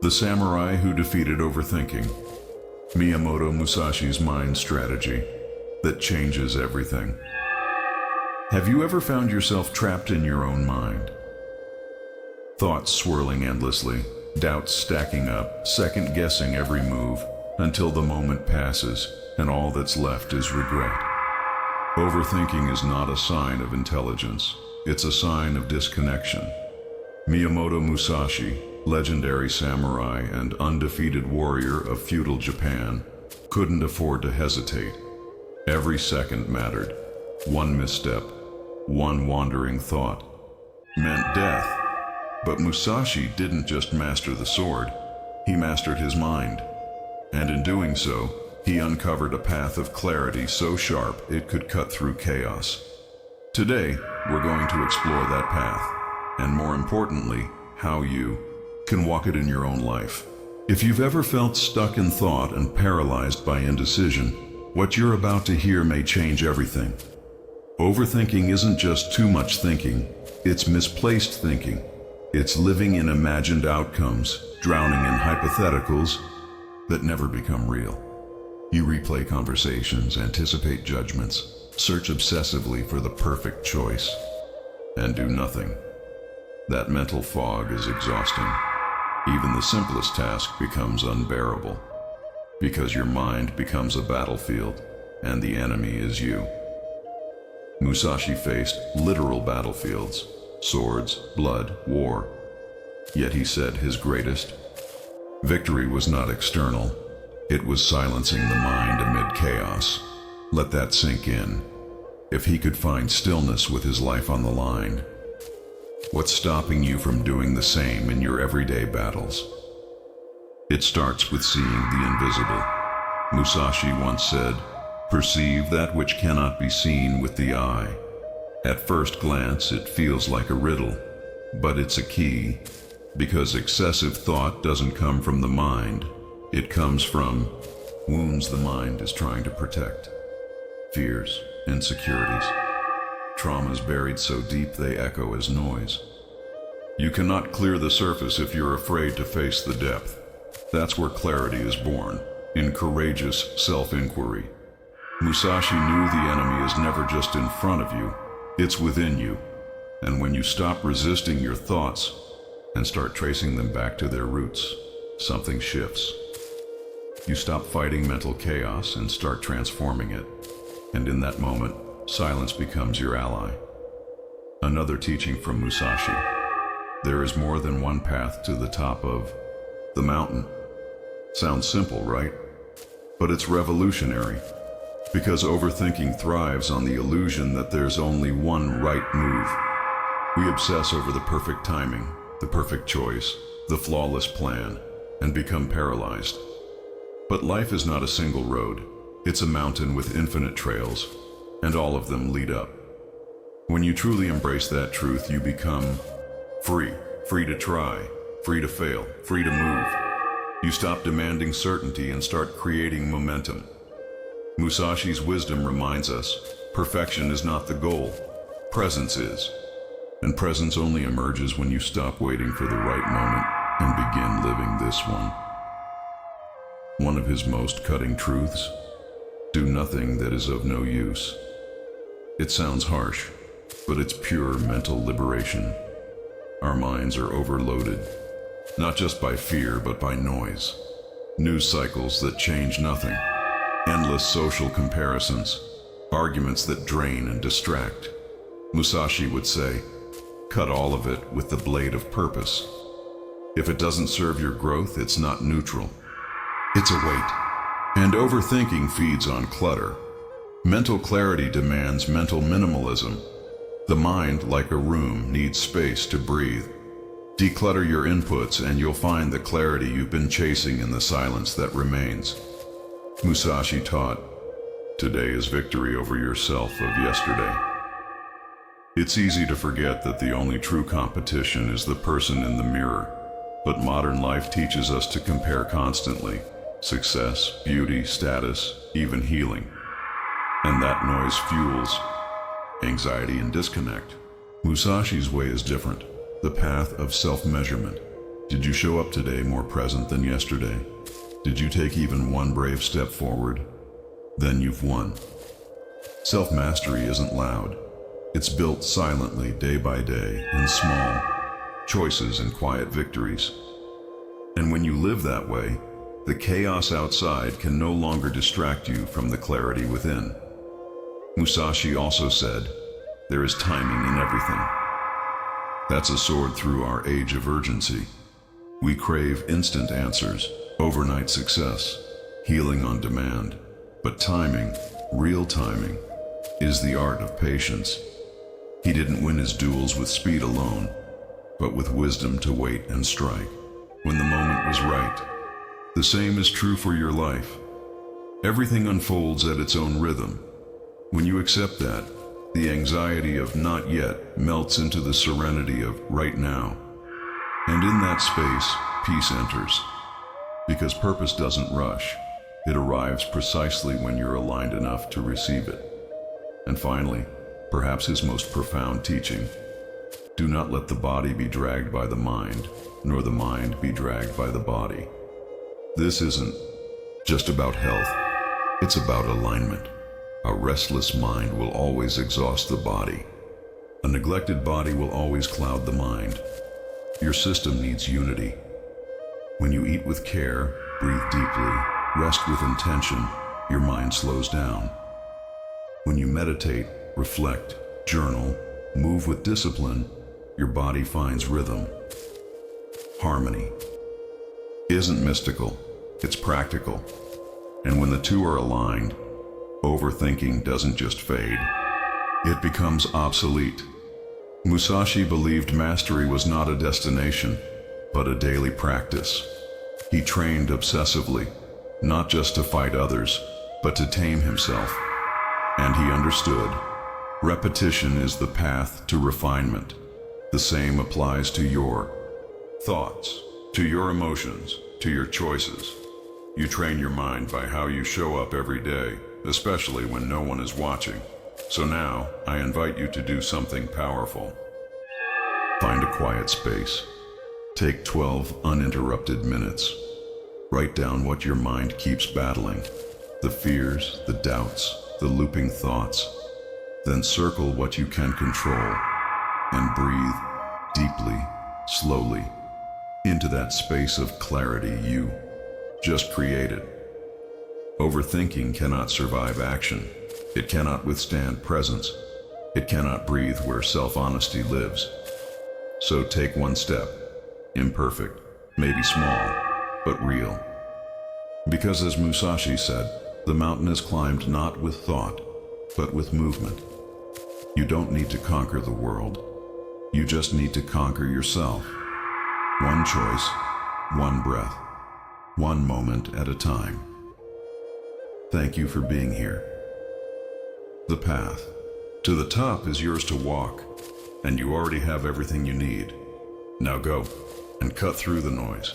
The samurai who defeated overthinking. Miyamoto Musashi's mind strategy that changes everything. Have you ever found yourself trapped in your own mind? Thoughts swirling endlessly, doubts stacking up, second-guessing every move, until the moment passes and all that's left is regret. Overthinking is not a sign of intelligence, it's a sign of disconnection. Miyamoto Musashi, legendary samurai and undefeated warrior of feudal Japan, couldn't afford to hesitate. Every second mattered. One misstep, one wandering thought, meant death. But Musashi didn't just master the sword, he mastered his mind. And in doing so, he uncovered a path of clarity so sharp it could cut through chaos. Today, we're going to explore that path, and more importantly, how you can walk it in your own life. If you've ever felt stuck in thought and paralyzed by indecision, what you're about to hear may change everything. Overthinking isn't just too much thinking, it's misplaced thinking. It's living in imagined outcomes, drowning in hypotheticals that never become real. You replay conversations, anticipate judgments, search obsessively for the perfect choice, and do nothing. That mental fog is exhausting. Even the simplest task becomes unbearable, because your mind becomes a battlefield, and the enemy is you. Musashi faced literal battlefields, swords, blood, war. Yet he said his greatest victory was not external. It was silencing the mind amid chaos. Let that sink in. If he could find stillness with his life on the line, what's stopping you from doing the same in your everyday battles? It starts with seeing the invisible. Musashi once said, "Perceive that which cannot be seen with the eye." At first glance, it feels like a riddle, but it's a key, because excessive thought doesn't come from the mind. It comes from wounds the mind is trying to protect. Fears, insecurities, traumas buried so deep they echo as noise. You cannot clear the surface if you're afraid to face the depth. That's where clarity is born, in courageous self-inquiry. Musashi knew the enemy is never just in front of you, it's within you. And when you stop resisting your thoughts and start tracing them back to their roots, something shifts. You stop fighting mental chaos and start transforming it. And in that moment, silence becomes your ally. Another teaching from Musashi. There is more than one path to the top of the mountain. Sounds simple, right? But it's revolutionary. Because overthinking thrives on the illusion that there's only one right move. We obsess over the perfect timing, the perfect choice, the flawless plan, and become paralyzed. But life is not a single road. It's a mountain with infinite trails, and all of them lead up. When you truly embrace that truth, you become free. Free to try, free to fail, free to move. You stop demanding certainty and start creating momentum. Musashi's wisdom reminds us, perfection is not the goal, presence is. And presence only emerges when you stop waiting for the right moment and begin living this one. One of his most cutting truths: do nothing that is of no use. It sounds harsh, but it's pure mental liberation. Our minds are overloaded, not just by fear, but by noise. News cycles that change nothing. Endless social comparisons, arguments that drain and distract. Musashi would say, cut all of it with the blade of purpose. If it doesn't serve your growth, it's not neutral. It's a weight. And overthinking feeds on clutter. Mental clarity demands mental minimalism. The mind, like a room, needs space to breathe. Declutter your inputs and you'll find the clarity you've been chasing in the silence that remains. Musashi taught, today is victory over yourself of yesterday. It's easy to forget that the only true competition is the person in the mirror, but modern life teaches us to compare constantly. Success, beauty, status, even healing. And that noise fuels anxiety and disconnect. Musashi's way is different, the path of self-measurement. Did you show up today more present than yesterday? Did you take even one brave step forward? Then you've won. Self-mastery isn't loud. It's built silently, day by day, in small choices and quiet victories. And when you live that way, the chaos outside can no longer distract you from the clarity within. Musashi also said, "There is timing in everything." That's a sword through our age of urgency. We crave instant answers, overnight success, healing on demand. But timing, real timing, is the art of patience. He didn't win his duels with speed alone, but with wisdom to wait and strike when the moment was right. The same is true for your life. Everything unfolds at its own rhythm. When you accept that, the anxiety of not yet melts into the serenity of right now. And in that space, peace enters. Because purpose doesn't rush. It arrives precisely when you're aligned enough to receive it. And finally, perhaps his most profound teaching: do not let the body be dragged by the mind, nor the mind be dragged by the body. This isn't just about health, it's about alignment. A restless mind will always exhaust the body. A neglected body will always cloud the mind. Your system needs unity. When you eat with care, breathe deeply, rest with intention, your mind slows down. When you meditate, reflect, journal, move with discipline, your body finds rhythm. Harmony isn't mystical, it's practical. And when the two are aligned, overthinking doesn't just fade, it becomes obsolete. Musashi believed mastery was not a destination, but a daily practice. He trained obsessively, not just to fight others, but to tame himself. And he understood, repetition is the path to refinement. The same applies to your thoughts, to your emotions, to your choices. You train your mind by how you show up every day, especially when no one is watching. So now, I invite you to do something powerful. Find a quiet space. Take 12 uninterrupted minutes. Write down what your mind keeps battling, the fears, the doubts, the looping thoughts. Then circle what you can control and breathe deeply, slowly, into that space of clarity you just created. Overthinking cannot survive action. It cannot withstand presence. It cannot breathe where self-honesty lives. So take one step, imperfect, maybe small, but real. Because as Musashi said, the mountain is climbed not with thought, but with movement. You don't need to conquer the world. You just need to conquer yourself. One choice, one breath, one moment at a time. Thank you for being here. The path to the top is yours to walk, and you already have everything you need. Now go and cut through the noise.